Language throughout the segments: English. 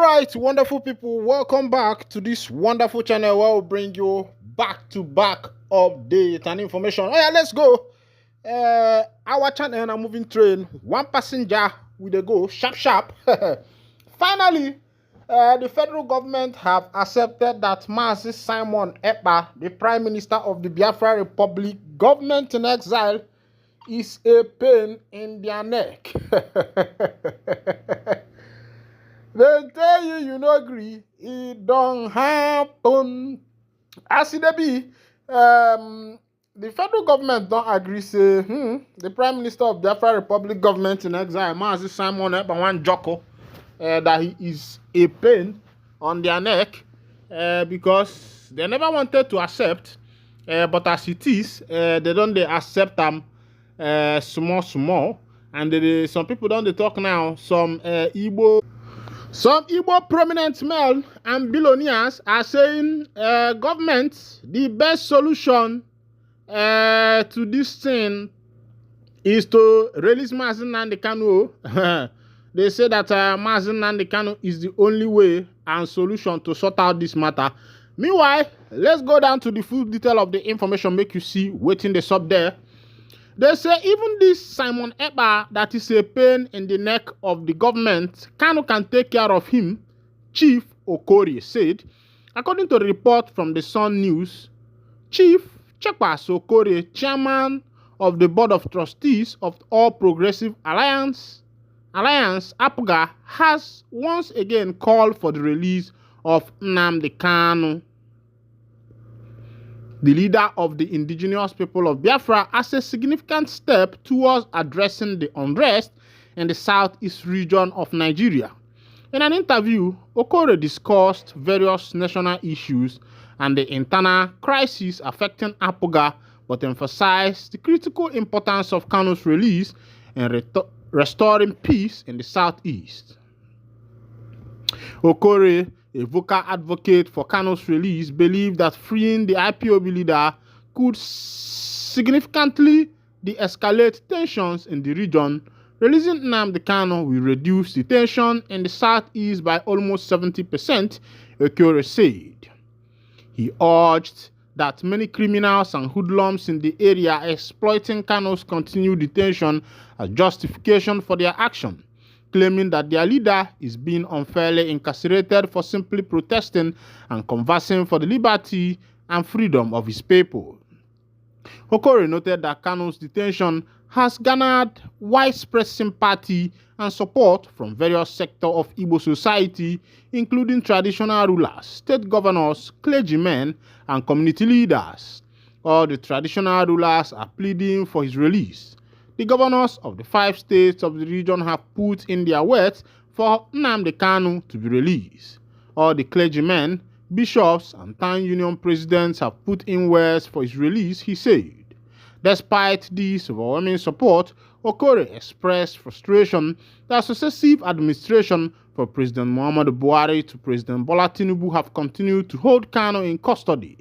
right, wonderful people, welcome back to this wonderful channel where we'll bring you back-to-back update and information. Oh yeah, let's go. Our channel and a moving train, one passenger with a go, sharp. Finally, the federal government have accepted that Mazi Simon Ekpa, the Prime Minister of the Biafra Republic, government in exile, is a pain in their neck. They tell you no agree, it don't happen. As it be, the federal government don't agree, say, the Prime Minister of the Biafra Republic government in exile, Mazi Simon Ekpa, one joko, that he is a pain on their neck, because they never wanted to accept, but as it is, they don't accept them small, and some people don't talk now, some Igbo prominent men and billionaires are saying government, the best solution to this thing is to release Mazi Nnamdi Kanu. They say that Mazi Nnamdi Kanu is the only way and solution to sort out this matter. Meanwhile, let's go down to the full detail of the information, make you see waiting the sub there. They say even this Simon Ekpa that is a pain in the neck of the government, Kanu can take care of him, Chief Okorie said. According to a report from the Sun News, Chief Chekwas Okorie, chairman of the Board of Trustees of All Progressive Alliance APGA, has once again called for the release of Nnamdi Kanu, the leader of the indigenous people of Biafra, as a significant step towards addressing the unrest in the southeast region of Nigeria. In an interview, Okorie discussed various national issues and the internal crisis affecting APGA, but emphasized the critical importance of Kanu's release and restoring peace in the southeast. Okorie, a vocal advocate for Kanu's release, believed that freeing the IPOB leader could significantly de-escalate tensions in the region. Releasing Nnamdi Kanu will reduce the tension in the southeast by almost 70%, Okorie said. He urged that many criminals and hoodlums in the area are exploiting Kanu's continued detention as justification for their action, claiming that their leader is being unfairly incarcerated for simply protesting and conversing for the liberty and freedom of his people. Okorie noted that Kanu's detention has garnered widespread sympathy and support from various sectors of Igbo society, including traditional rulers, state governors, clergymen, and community leaders. All the traditional rulers are pleading for his release. The governors of the 5 states of the region have put in their words for Nnamdi Kanu to be released. All the clergymen, bishops, and town union presidents have put in words for his release, he said. Despite this overwhelming support, Okorie expressed frustration that successive administration from President Muhammadu Buhari to President Bola Tinubu have continued to hold Kanu in custody.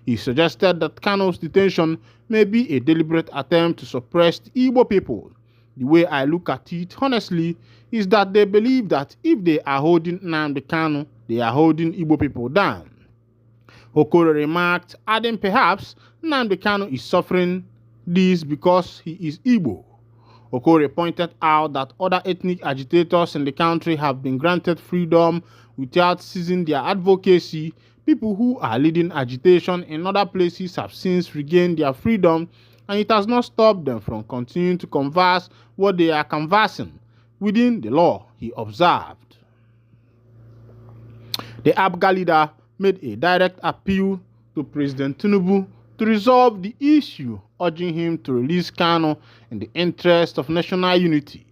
He suggested that Kanu's detention may be a deliberate attempt to suppress the Igbo people. The way I look at it, honestly, is that they believe that if they are holding Nnamdi Kanu, they are holding Igbo people down. Okorie remarked, adding perhaps Nnamdi Kanu is suffering this because he is Igbo. Okorie pointed out that other ethnic agitators in the country have been granted freedom without ceasing their advocacy. People who are leading agitation in other places have since regained their freedom, and it has not stopped them from continuing to converse what they are conversing within the law, he observed. The APGA leader made a direct appeal to President Tinubu to resolve the issue, urging him to release Kanu in the interest of national unity.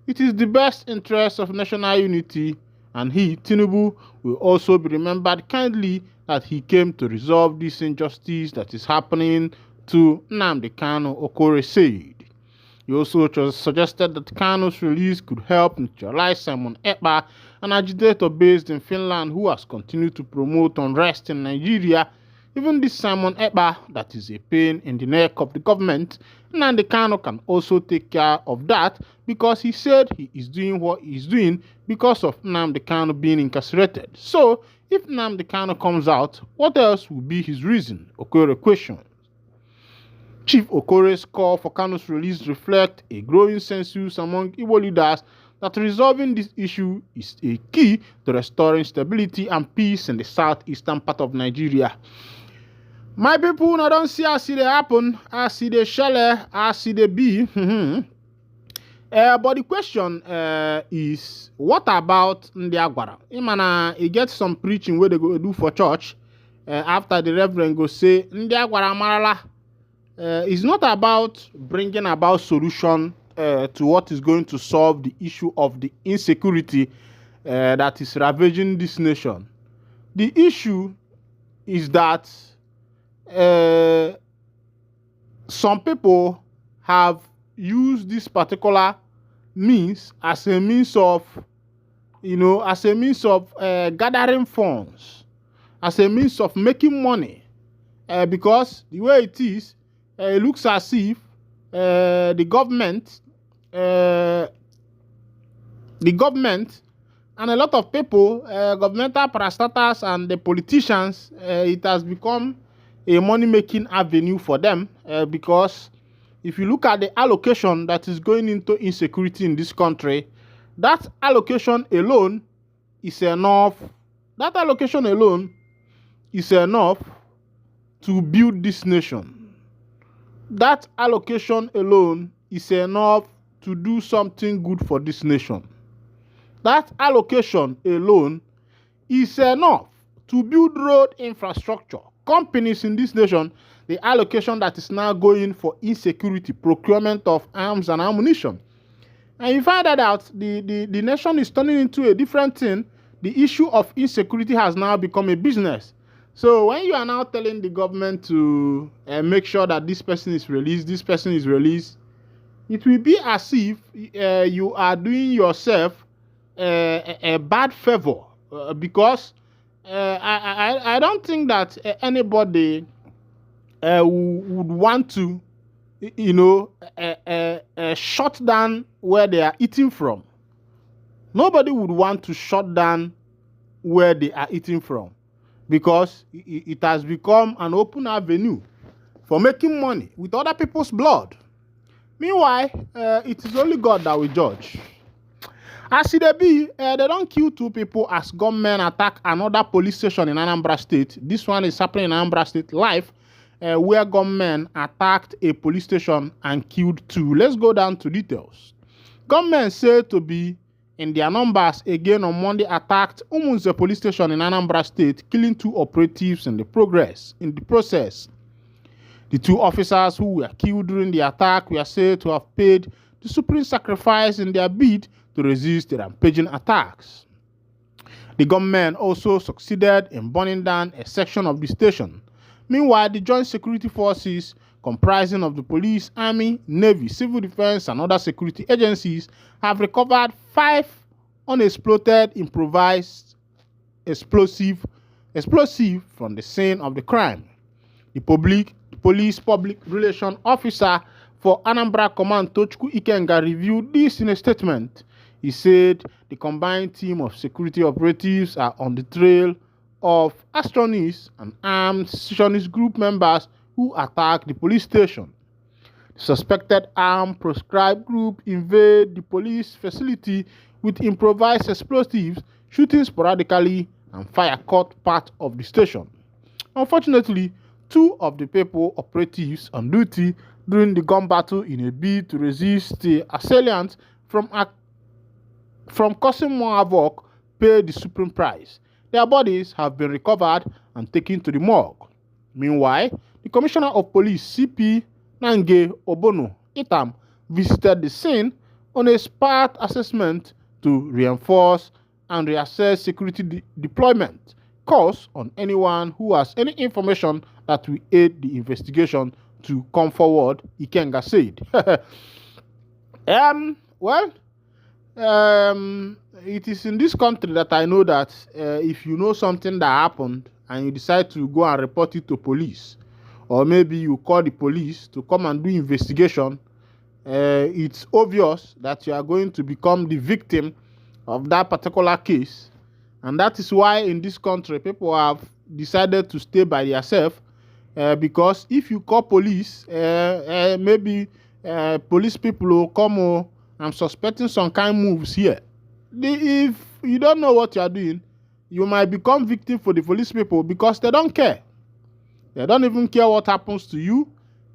It is the best interest of national unity, and he, Tinubu, will also be remembered kindly that he came to resolve this injustice that is happening to Nnamdi Kanu, Okorie said. He also suggested that Kanu's release could help neutralize Simon Ekpa, an agitator based in Finland who has continued to promote unrest in Nigeria. Even this Simon Ekpa, that is a pain in the neck of the government, Nnamdi Kanu can also take care of that because he said he is doing what he is doing because of Nnamdi Kanu being incarcerated. So, if Nnamdi Kanu comes out, what else will be his reason? Okore questions. Chief Okore's call for Kanu's release reflect a growing consensus among Igbo leaders that resolving this issue is a key to restoring stability and peace in the southeastern part of Nigeria. My people, now don't see as it happen, as it shall, as it be. But the question is, what about Ndiagwara? Imana, he gets some preaching where they go do for church after the reverend go say, Ndiagwara marala. It's not about bringing about solution to what is going to solve the issue of the insecurity that is ravaging this nation. The issue is that some people have used this particular means as a means of, gathering funds, as a means of making money, because the way it is, it looks as if the government and a lot of people, governmental parastatals and the politicians, it has become a money-making avenue for them because if you look at the allocation that is going into insecurity in this country, that allocation alone is enough. That allocation alone is enough to build this nation. That allocation alone is enough to do something good for this nation. That allocation alone is enough to build road infrastructure. Companies in this nation, the allocation that is now going for insecurity, procurement of arms and ammunition. And you find that out, the nation is turning into a different thing. The issue of insecurity has now become a business. So when you are now telling the government to make sure that this person is released, it will be as if you are doing yourself a bad favor because I don't think that anybody would want to, shut down where they are eating from. Nobody would want to shut down where they are eating from because it has become an open avenue for making money with other people's blood. Meanwhile, it is only God that will judge. As it be, they don't kill two people as gunmen attack another police station in Anambra State. This one is happening in Anambra State live, where gunmen attacked a police station and killed two. Let's go down to details. Gunmen said to be in their numbers again on Monday attacked Umunze police station in Anambra State, killing two operatives in the process. The two officers who were killed during the attack were said to have paid the supreme sacrifice in their bid to resist the rampaging attacks. The gunmen also succeeded in burning down a section of the station. Meanwhile, the joint security forces, comprising of the police, army, navy, civil defense, and other security agencies, have recovered 5 unexploded improvised explosive from the scene of the crime. The police public relations officer for Anambra Command, Tochukwu Ikenga, reviewed this in a statement. He said the combined team of security operatives are on the trail of astronists and armed secessionist group members who attacked the police station. The suspected armed proscribed group invaded the police facility with improvised explosives, shooting sporadically, and fire cut part of the station. Unfortunately, 2 of the people operatives on duty during the gun battle in a bid to resist the assailants from causing more havoc paid the supreme price. Their bodies have been recovered and taken to the morgue. Meanwhile, the Commissioner of Police, CP Nange Obono Itam, visited the scene on a SPAT assessment to reinforce and reassess security deployment course on anyone who has any information that will aid the investigation to come forward, Ikenga said. It is in this country that I know that if you know something that happened and you decide to go and report it to police, or maybe you call the police to come and do investigation, it's obvious that you are going to become the victim of that particular case. And that is why in this country, people have decided to stay by themselves, because if you call police, maybe police people will come, oh, I'm suspecting some kind moves here. If you don't know what you are doing, you might become victim for the police people because they don't care. They don't even care what happens to you.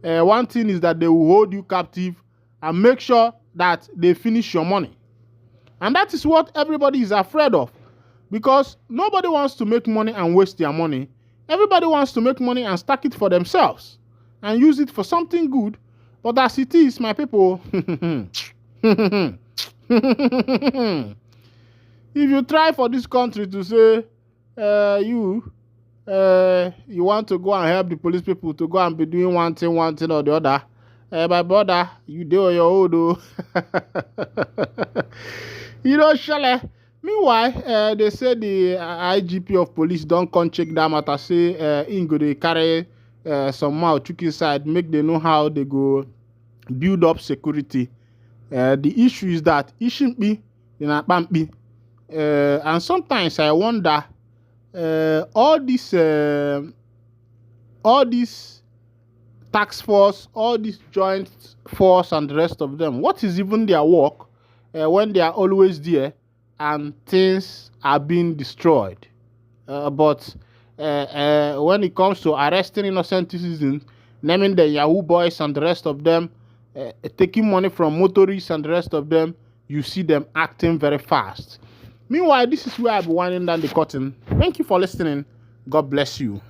One thing is that they will hold you captive and make sure that they finish your money. And that is what everybody is afraid of, because nobody wants to make money and waste their money. Everybody wants to make money and stack it for themselves and use it for something good. But as it is, my people, if you try for this country to say you want to go and help the police people to go and be doing one thing or the other, my brother, you do your own, though. You know, Shelley. Meanwhile, they say the IGP of police don't come check that matter. Say in go they carry some mouth chook inside, make they know how they go build up security. The issue is that it shouldn't be in a bumpy. And sometimes I wonder, all this task force, all this joint force and the rest of them, what is even their work when they are always there and things are being destroyed? But when it comes to arresting innocent citizens, naming the Yahoo boys and the rest of them, taking money from motorists and the rest of them, you see them acting very fast. Meanwhile, this is where I'll be winding down the curtain. Thank you for listening. God bless you.